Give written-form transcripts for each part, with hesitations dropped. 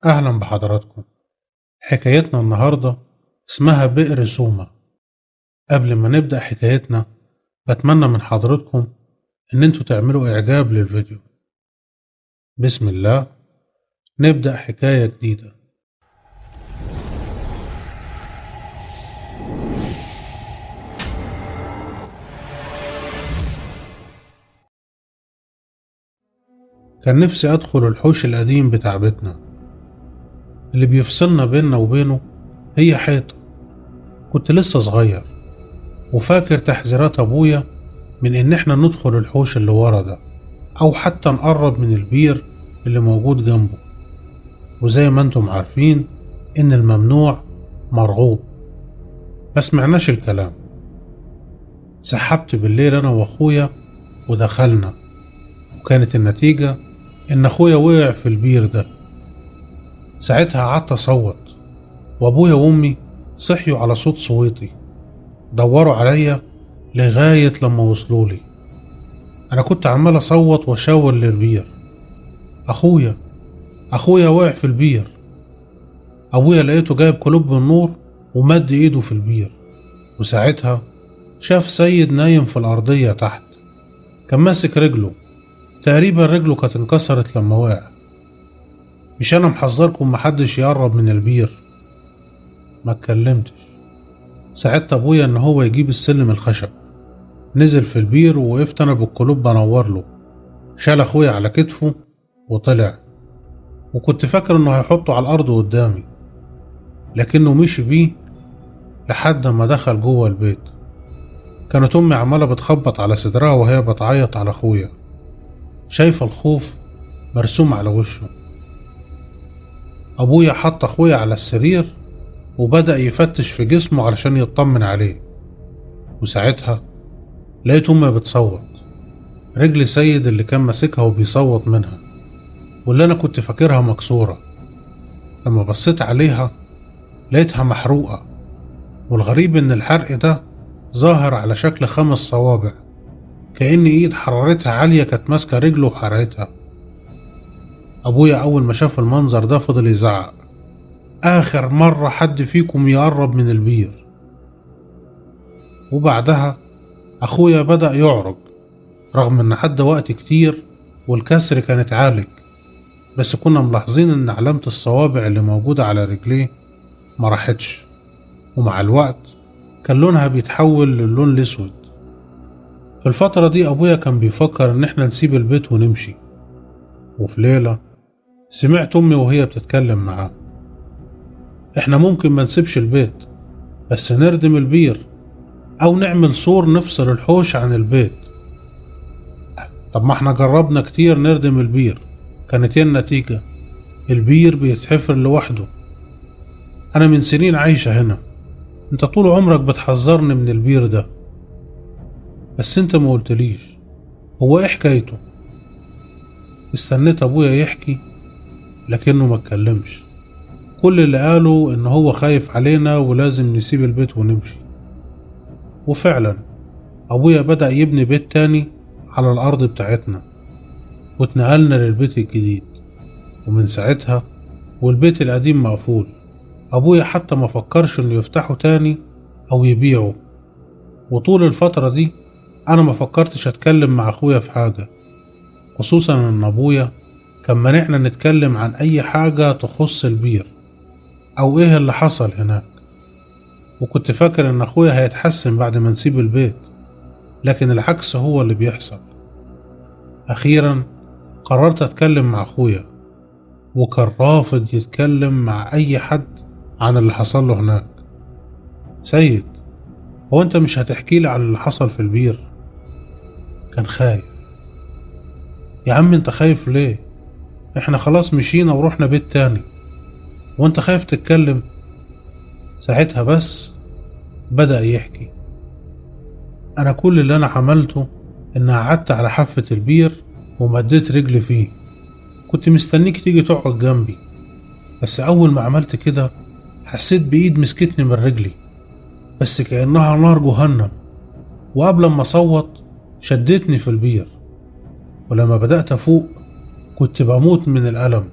أهلا بحضراتكم. حكايتنا النهاردة اسمها بئر سومة. قبل ما نبدأ حكايتنا بتمنى من حضراتكم إن انتوا تعملوا إعجاب للفيديو. بسم الله، نبدأ حكاية جديدة. كان نفسي أدخل الحوش القديم بتاع بيتنا، اللي بيفصلنا بيننا وبينه هي حيطة. كنت لسه صغير وفاكر تحذيرات أبويا من إن احنا ندخل الحوش اللي ورا ده، أو حتى نقرب من البير اللي موجود جنبه. وزي ما انتم عارفين إن الممنوع مرغوب. ما سمعناش الكلام. سحبت بالليل أنا وأخويا ودخلنا، وكانت النتيجة إن أخويا وقع في البير ده. ساعتها قعدت أصوت، وأبويا وأمي صحيوا على صوت صويتي، دوروا عليا لغاية لما وصلوا لي. أنا كنت عمال أصوت وأشاور للبير: أخويا وقع في البير. أبويا لقيته جايب كلوب النور ومد إيده في البير، وساعتها شاف سيد نايم في الأرضية تحت، كان ماسك رجله، تقريبا رجله كانت انكسرت لما وقع. مش أنا محذركم محدش يقرب من البير؟ ما اتكلمتش. ساعدت أبويا إن هو يجيب السلم الخشب، نزل في البير ووقفت أنا بالكلوب بنور له. شال أخويا على كتفه وطلع، وكنت فاكر إنه هيحطه على الأرض قدامي، لكنه مشي بيه لحد ما دخل جوه البيت. كانت أمي عمالة بتخبط على صدرها وهي بتعيط على أخويا، شايفة الخوف مرسوم على وشه. أبويا حط أخويا على السرير وبدأ يفتش في جسمه علشان يطمن عليه، وساعتها لقيت أمي بتصوت. رجل سيد اللي كان ماسكها وبيصوت منها، واللي أنا كنت فاكرها مكسورة، لما بصيت عليها لقيتها محروقة. والغريب إن الحرق ده ظاهر على شكل 5 صوابع، كأن إيد حرارتها عالية كانت ماسكة رجله وحرقتها. أبويا أول ما شاف المنظر ده فضل يزعق: آخر مرة حد فيكم يقرب من البير. وبعدها أخويا بدأ يعرج، رغم إن عدى وقت كتير والكسر كان اتعالج، بس كنا ملاحظين إن علامة الصوابع اللي موجودة على رجليه ما راحتش، ومع الوقت كان لونها بيتحول للون الأسود. في الفترة دي أبويا كان بيفكر إن احنا نسيب البيت ونمشي. وفي ليلة سمعت أمي وهي بتتكلم معاه: احنا ممكن ما نسيبش البيت، بس نردم البير أو نعمل سور نفصل الحوش عن البيت. طب ما احنا جربنا كتير نردم البير، كانت ايه النتيجة؟ البير بيتحفر لوحده. أنا من سنين عايشة هنا، انت طول عمرك بتحذرني من البير ده، بس انت ما قلتليش هو ايه حكايته. استنيت ابويا يحكي لكنه ما اتكلمش. كل اللي قاله ان هو خايف علينا ولازم نسيب البيت ونمشي. وفعلا ابويا بدأ يبني بيت تاني على الارض بتاعتنا، واتنقلنا للبيت الجديد. ومن ساعتها والبيت القديم مقفول. ابويا حتى ما فكرش انه يفتحه تاني او يبيعه. وطول الفترة دي انا ما فكرتش اتكلم مع اخويا في حاجة، خصوصا ان ابويا كان مانعنا نتكلم عن اي حاجة تخص البير او ايه اللي حصل هناك. وكنت فاكر ان اخويا هيتحسن بعد ما نسيب البيت، لكن العكس هو اللي بيحصل. اخيرا قررت اتكلم مع اخويا، وكان رافض يتكلم مع اي حد عن اللي حصل له هناك. سيد، هو انت مش هتحكي لي عن اللي حصل في البير؟ كان خايف. يا عم انت خايف ليه؟ احنا خلاص مشينا ورحنا بيت تاني، وانت خايف تتكلم؟ ساعتها بس بدأ يحكي: انا كل اللي انا عملته ان قعدت على حافة البير ومديت رجلي فيه. كنت مستنيك تيجي تقعد جنبي، بس اول ما عملت كده حسيت بايد مسكتني من رجلي، بس كأنها نار جهنم. وقبل ما اصوت شدتني في البير، ولما بدأت افوق كنت بموت من الألم.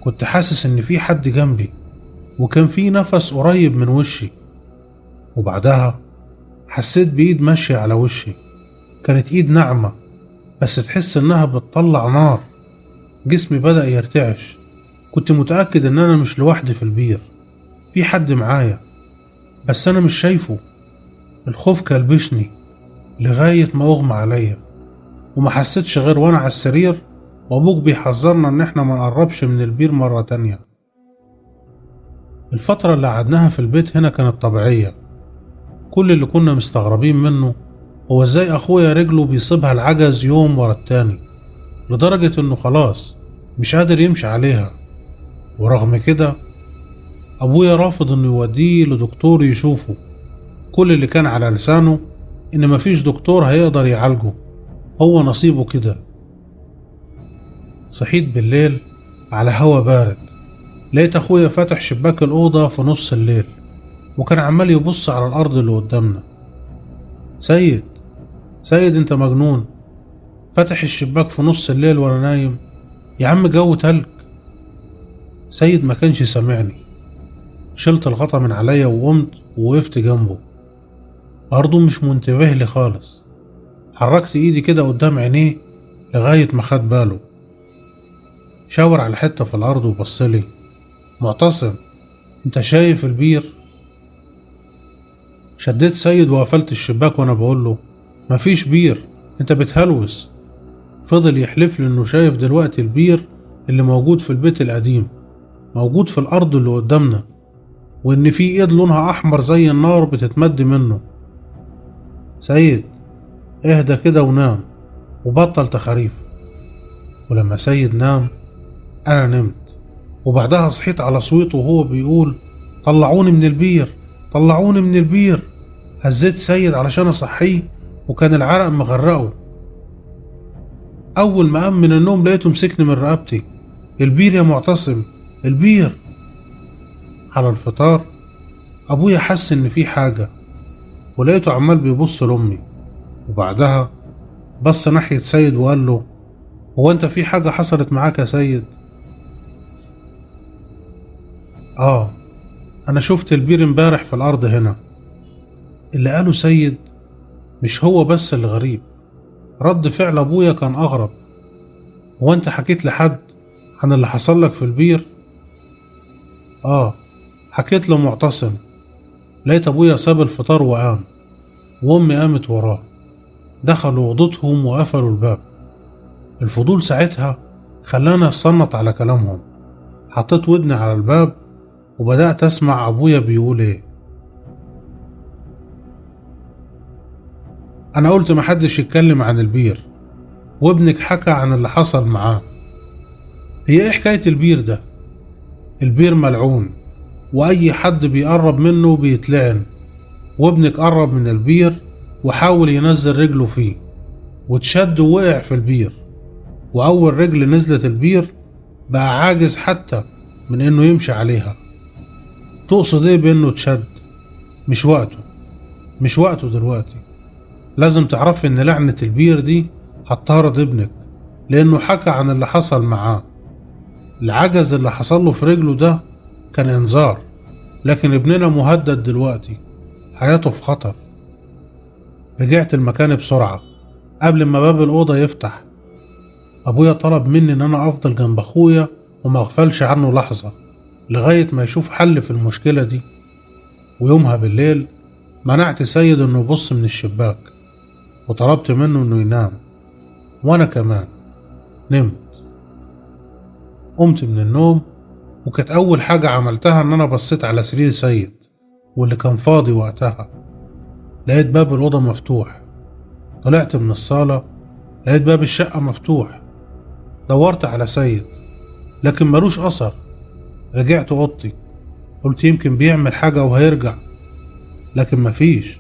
كنت حاسس إن في حد جنبي، وكان في نفس قريب من وشي. وبعدها حسيت بإيد ماشية على وشي، كانت إيد ناعمة بس تحس إنها بتطلع نار. جسمي بدأ يرتعش. كنت متأكد إن أنا مش لوحدي في البير، في حد معايا بس أنا مش شايفه. الخوف كلبشني لغاية ما أغمى عليا، وما حسيتش غير وأنا على السرير وأبوك بيحذرنا إن إحنا ما نقربش من البير مرة تانية. الفترة اللي قعدناها في البيت هنا كانت طبيعية. كل اللي كنا مستغربين منه هو إزاي أخويا رجله بيصيبها العجز يوم ورا التاني، لدرجة إنه خلاص مش قادر يمشي عليها. ورغم كده أبويا رافض إنه يوديه لدكتور يشوفه. كل اللي كان على لسانه إن مفيش دكتور هيقدر يعالجه، هو نصيبه كده. صحيت بالليل على هوا بارد، لقيت أخويا فاتح شباك الأوضة في نص الليل، وكان عمال يبص على الأرض اللي قدامنا. سيد، سيد أنت مجنون، فاتح الشباك في نص الليل وأنا نايم؟ يا عم جو تلج. سيد ما كانش سامعني. شلت الغطا من عليا وقمت ووقفت جنبه، برضه مش منتبه لي خالص. حركت ايدي كده قدام عينيه لغاية ما خد باله. شاور على حتة في الأرض وبصلي. معتصم، انت شايف البير؟ شديت سيد وقفلت الشباك وانا بقول له مفيش بير، انت بتهلوس. فضل يحلف لي انه شايف دلوقتي البير اللي موجود في البيت القديم، موجود في الأرض اللي قدامنا، وإن في إيد لونها أحمر زي النار بتتمد منه. سيد اهدى كده ونام وبطل تخاريف. ولما سيد نام أنا نمت، وبعدها صحيت على صوته وهو بيقول طلعوني من البير، طلعوني من البير. هزيت سيد علشان أصحيه وكان العرق مغرقه. أول ما قام من النوم لقيته مسكني من رقبتي. البير يا معتصم، البير. على الفطار أبويا حس إن في حاجة، ولقيته عمال بيبص لأمي، وبعدها بص ناحية سيد وقال له هو أنت في حاجة حصلت معاك يا سيد؟ أنا شفت البير امبارح في الأرض هنا. اللي قاله سيد مش هو بس اللي غريب، رد فعل أبويا كان أغرب. هو أنت حكيت لحد عن اللي حصل لك في البير؟ حكيت لمعتصم. لقيت أبويا ساب الفطار وقام، وأمي قامت وراه. دخلوا أوضتهم وقفلوا الباب. الفضول ساعتها خلاني أصنت على كلامهم. حطيت ودني على الباب وبدأت أسمع أبويا بيقول إيه. أنا قلت محدش يتكلم عن البير، وابنك حكى عن اللي حصل معاه. هي إيه حكاية البير ده؟ البير ملعون، وأي حد بيقرب منه بيتلعن. وابنك قرب من البير وحاول ينزل رجله فيه، واتشد ووقع في البير، وأول رجل نزلت البير بقى عاجز حتى من إنه يمشي عليها. تقصد إيه بإنه اتشد؟ مش وقته، مش وقته دلوقتي. لازم تعرفي إن لعنة البير دي هتطارد ابنك، لأنه حكى عن اللي حصل معاه. العجز اللي حصل له في رجله ده كان إنذار، لكن ابننا مهدد دلوقتي، حياته في خطر. رجعت المكان بسرعة قبل ما باب الأوضة يفتح. أبويا طلب مني إن أنا أفضل جنب أخويا وما أغفلش عنه لحظة لغاية ما يشوف حل في المشكلة دي. ويومها بالليل منعت سيد إنه يبص من الشباك، وطلبت منه إنه ينام، وأنا كمان نمت. قمت من النوم وكانت أول حاجة عملتها إن أنا بصيت على سرير سيد واللي كان فاضي وقتها. لقيت باب الأوضة مفتوح. طلعت من الصالة لقيت باب الشقة مفتوح. دورت على سيد لكن ملوش أثر. رجعت أوضتي، قلت يمكن بيعمل حاجة وهيرجع، لكن مفيش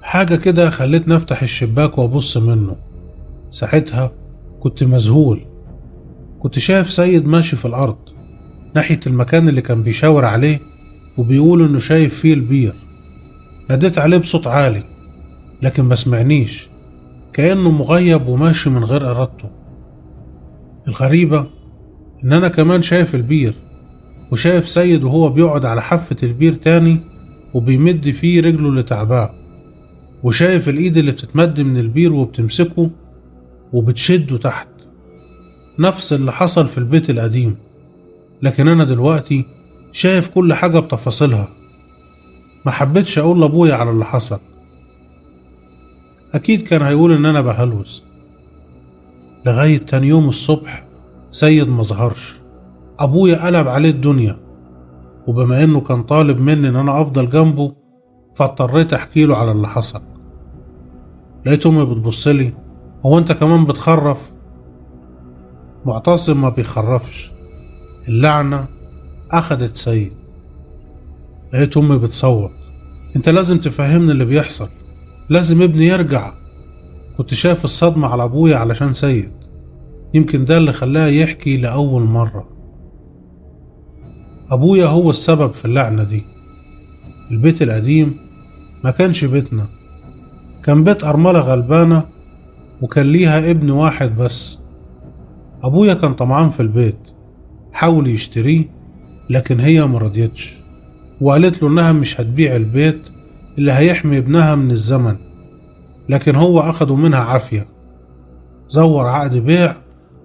حاجة كده. خلتني أفتح الشباك وأبص منه. ساعتها كنت مذهول. كنت شايف سيد ماشي في الأرض ناحية المكان اللي كان بيشاور عليه وبيقول إنه شايف فيه البير. ناديت عليه بصوت عالي لكن ما سمعنيش، كأنه مغيب وماشي من غير إرادته. الغريبة إن أنا كمان شايف البير، وشايف سيد وهو بيقعد على حافة البير تاني وبيمد فيه رجله اللي تعباه، وشايف الإيد اللي بتتمد من البير وبتمسكه وبتشده تحت، نفس اللي حصل في البيت القديم. لكن أنا دلوقتي شايف كل حاجة بتفاصيلها. ما حبيتش أقول لأبويا على اللي حصل، أكيد كان هيقول إن أنا بهلوس. لغاية تاني يوم الصبح سيد مظهرش. أبويا قلب عليه الدنيا، وبما إنه كان طالب مني إن أنا أفضل جنبه فاضطريت أحكيله على اللي حصل. لقيت أمي بتبصلي: هو أنت كمان بتخرف؟ معتصم ما بيخرفش، اللعنة أخدت سيد. لقيت أمي بتصوت: أنت لازم تفهمني اللي بيحصل، لازم ابني يرجع. كنت شايف الصدمة على أبويا علشان سيد، يمكن ده اللي خلاه يحكي لأول مرة. أبويا هو السبب في اللعنة دي. البيت القديم ما كانش بيتنا، كان بيت أرملة غلبانة وكان ليها ابن واحد بس. أبويا كان طمعان في البيت، حاول يشتريه لكن هي مرضيتش، وقالت له إنها مش هتبيع البيت اللي هيحمي ابنها من الزمن. لكن هو أخده منها عافية، زور عقد بيع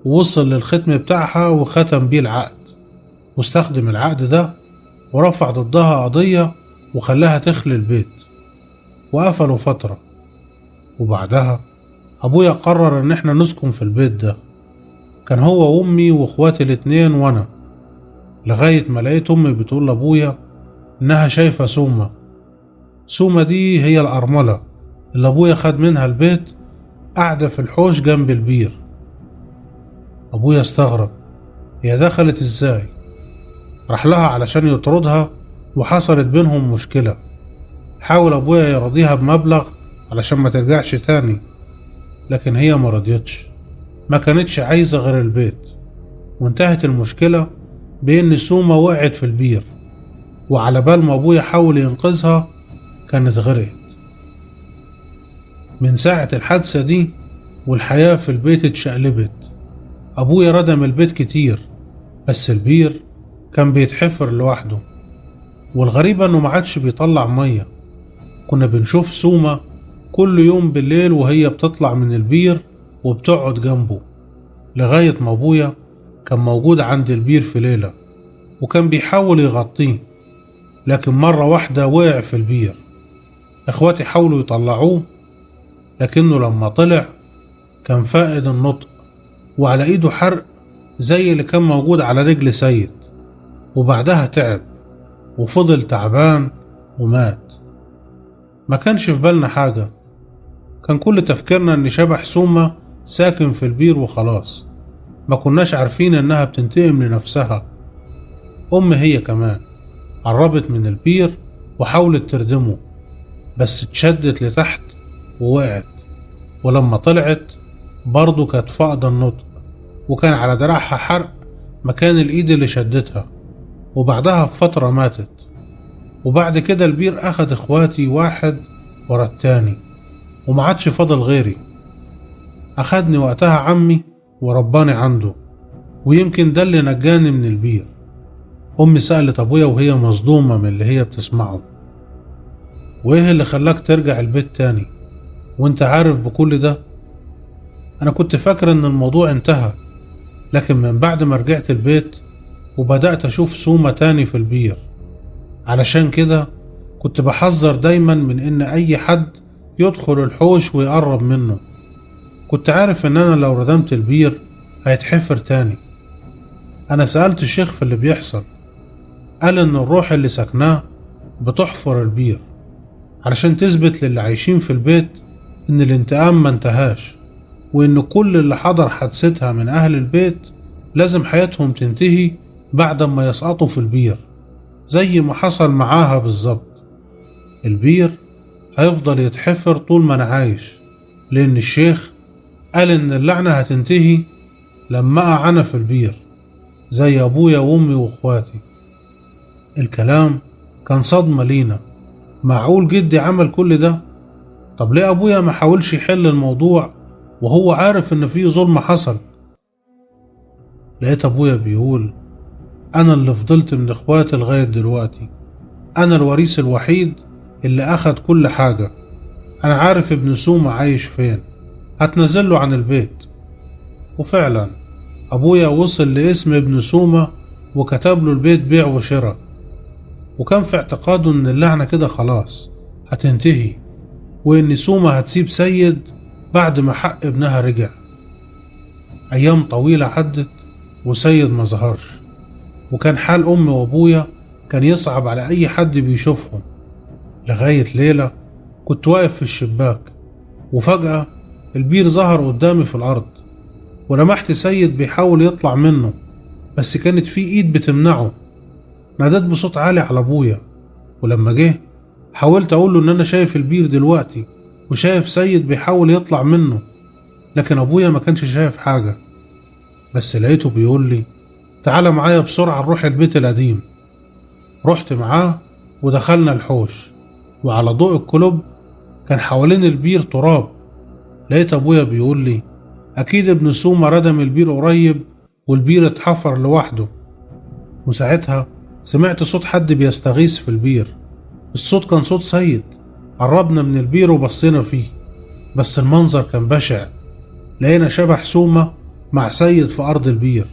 ووصل للختم بتاعها وختم بيه العقد، واستخدم العقد ده ورفع ضدها قضية وخلاها تخلي البيت، وقفلوا فترة. وبعدها أبويا قرر إن احنا نسكن في البيت ده، كان هو وأمي وإخواتي الاتنين وأنا، لغاية ما لقيت أمي بتقول لأبويا إنها شايفة سومة. سومة دي هي الأرملة اللي أبويا خد منها البيت، قاعدة في الحوش جنب البير. أبويا استغرب: هي دخلت إزاي؟ راح لها علشان يطردها وحصلت بينهم مشكلة. حاول أبويا يرضيها بمبلغ علشان ما ترجعش تاني، لكن هي ما رضيتش، ما كانتش عايزة غير البيت. وانتهت المشكلة بإن سومة وقعت في البير، وعلى بال ما أبويا حاول ينقذها كانت غرقت. من ساعة الحادثة دي والحياة في البيت اتشقلبت. أبويا ردم البيت كتير، بس البير كان بيتحفر لوحده، والغريبة إنه ما عادش بيطلع مية. كنا بنشوف سومة كل يوم بالليل وهي بتطلع من البير وبتقعد جنبه، لغاية ما أبويا كان موجود عند البير في ليلة وكان بيحاول يغطيه، لكن مرة واحدة وقع في البير. إخواتي حاولوا يطلعوه، لكنه لما طلع كان فاقد النطق وعلى إيده حرق زي اللي كان موجود على رجل سيد، وبعدها تعب وفضل تعبان ومات. ما كانش في بالنا حاجة، كان كل تفكيرنا إن شبح سومة ساكن في البير وخلاص. ما كناش عارفين إنها بتنتقم لنفسها. أم هي كمان قربت من البير وحاولت تردمه، بس اتشدت لتحت ووقعت، ولما طلعت برضه كانت فاقدة النطق، وكان على دراعها حرق مكان الإيد اللي شدتها، وبعدها بفترة ماتت. وبعد كده البير أخد إخواتي واحد ورا التاني وما عادش فاضل غيري. أخدني وقتها عمي ورباني عنده، ويمكن ده اللي نجاني من البير. أمي سألت أبويا وهي مصدومة من اللي هي بتسمعه: وإيه اللي خلاك ترجع البيت تاني وإنت عارف بكل ده؟ أنا كنت فاكر إن الموضوع انتهى، لكن من بعد ما رجعت البيت وبدأت أشوف سومة تاني في البير. علشان كده كنت بحذر دايما من إن أي حد يدخل الحوش ويقرب منه. كنت عارف إن أنا لو ردمت البير هيتحفر تاني. أنا سألت الشيخ في اللي بيحصل، قال إن الروح اللي سكناه بتحفر البير علشان تثبت للي عايشين في البيت إن الانتقام ما انتهاش، وإن كل اللي حضر حادثتها من أهل البيت لازم حياتهم تنتهي بعد ما يسقطوا في البير، زي ما حصل معاها بالظبط. البير هيفضل يتحفر طول ما أنا عايش، لأن الشيخ قال إن اللعنة هتنتهي لما أقع أنا في البير زي أبويا وأمي وأخواتي. الكلام كان صدمة لينا. معقول جدي عمل كل ده؟ طب ليه أبويا ما حاولش يحل الموضوع وهو عارف إن فيه ظلم حصل؟ لقيت ابويا بيقول: انا اللي فضلت من اخواتي لغاية دلوقتي، انا الوريث الوحيد اللي اخد كل حاجة، انا عارف ابن سومة عايش فين، هتنزله عن البيت. وفعلا ابويا وصل لاسم ابن سومة وكتب له البيت بيع وشراء، وكان في اعتقاده ان اللعنة كده خلاص هتنتهي، وان سومة هتسيب سيد بعد ما حق ابنها رجع. ايام طويلة عدت وسيد ما ظهرش، وكان حال امي وابويا كان يصعب على اي حد بيشوفهم، لغاية ليلة كنت واقف في الشباك وفجأة البير ظهر قدامي في الارض، ولمحت سيد بيحاول يطلع منه بس كانت في ايد بتمنعه. ناديت بصوت عالي على ابويا، ولما جه حاولت اقول له ان انا شايف البير دلوقتي وشايف سيد بيحاول يطلع منه، لكن ابويا ما كانش شايف حاجة. بس لقيته بيقول لي: تعالى معايا بسرعة نروح البيت القديم. رحت معاه ودخلنا الحوش، وعلى ضوء الكلوب كان حوالين البير تراب. لقيت ابويا بيقول لي: اكيد ابن سومة ردم البير قريب والبير اتحفر لوحده. وساعتها سمعت صوت حد بيستغيث في البير، الصوت كان صوت سيد. قربنا من البير وبصينا فيه، بس المنظر كان بشع. لقينا شبح سومة مع سيد في أرض البير،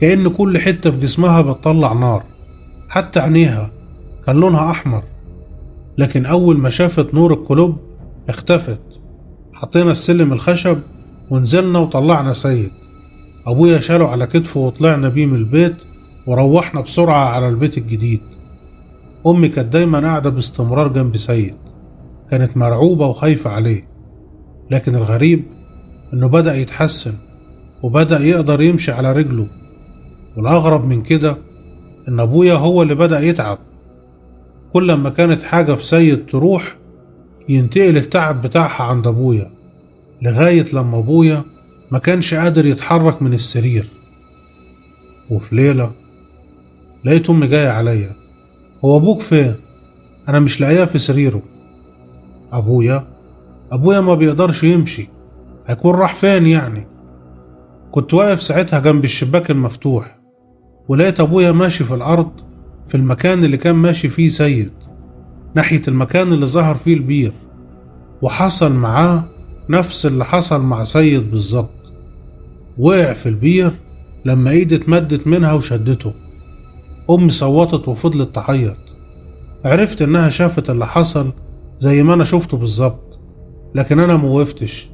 كأن كل حتة في جسمها بتطلع نار، حتى عينيها كان لونها أحمر. لكن أول ما شافت نور الكلوب اختفت. حطينا السلم الخشب ونزلنا وطلعنا سيد. أبويا شاله على كتفه وطلعنا بيه من البيت وروحنا بسرعة على البيت الجديد. أمي كانت دايما قاعدة باستمرار جنب سيد، كانت مرعوبة وخايفة عليه. لكن الغريب إنه بدأ يتحسن وبدأ يقدر يمشي على رجله، والأغرب من كده إن أبويا هو اللي بدأ يتعب. كل ما كانت حاجة في سيد تروح ينتقل التعب بتاعها عند أبويا، لغاية لما أبويا ما كانش قادر يتحرك من السرير. وفي ليلة لقيت أمي جاية عليا: هو أبوك فين؟ أنا مش لاقياه في سريره. أبويا ما بيقدرش يمشي، هيكون راح فين يعني؟ كنت واقف ساعتها جنب الشباك المفتوح، ولقيت أبويا ماشي في الأرض في المكان اللي كان ماشي فيه سيد، ناحية المكان اللي ظهر فيه البير. وحصل معاه نفس اللي حصل مع سيد بالظبط، وقع في البير لما ايدي اتمدت منها وشدته. أمي صوتت وفضلت تعيط. عرفت إنها شافت اللي حصل زي ما أنا شفته بالظبط، لكن أنا موقفتش،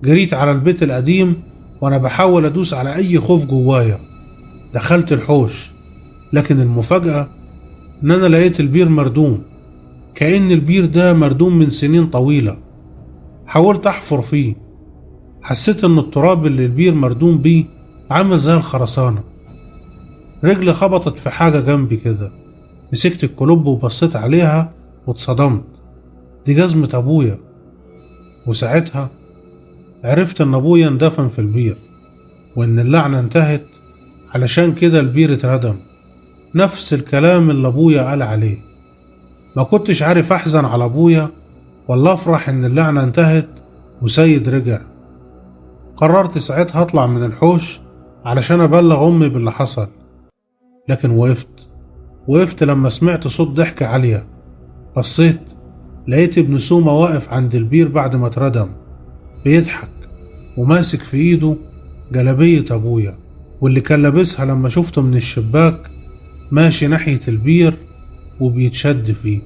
جريت على البيت القديم وأنا بحاول أدوس على أي خوف جوايا. دخلت الحوش، لكن المفاجأة إن أنا لقيت البير مردوم، كأن البير ده مردوم من سنين طويلة. حاولت أحفر فيه، حسيت إن التراب اللي البير مردوم بيه عامل زي الخرسانة. رجلي خبطت في حاجة جنبي كده، مسكت الكلوب وبصيت عليها واتصدمت، دي جزمة أبويا. وساعتها عرفت إن أبويا اندفن في البير، وإن اللعنة انتهت، علشان كده البير اتردم. نفس الكلام اللي أبويا قال عليه. ما كنتش عارف أحزن على أبويا ولا أفرح إن اللعنة انتهت وسيد رجع. قررت ساعتها أطلع من الحوش علشان أبلغ أمي باللي حصل، لكن وقفت لما سمعت صوت ضحك عالية. بصيت لقيت ابن سومة واقف عند البير بعد ما اتردم، بيضحك وماسك في ايده جلابية أبويا واللي كان لابسها لما شفته من الشباك، ماشي ناحية البير وبيتشد فيه.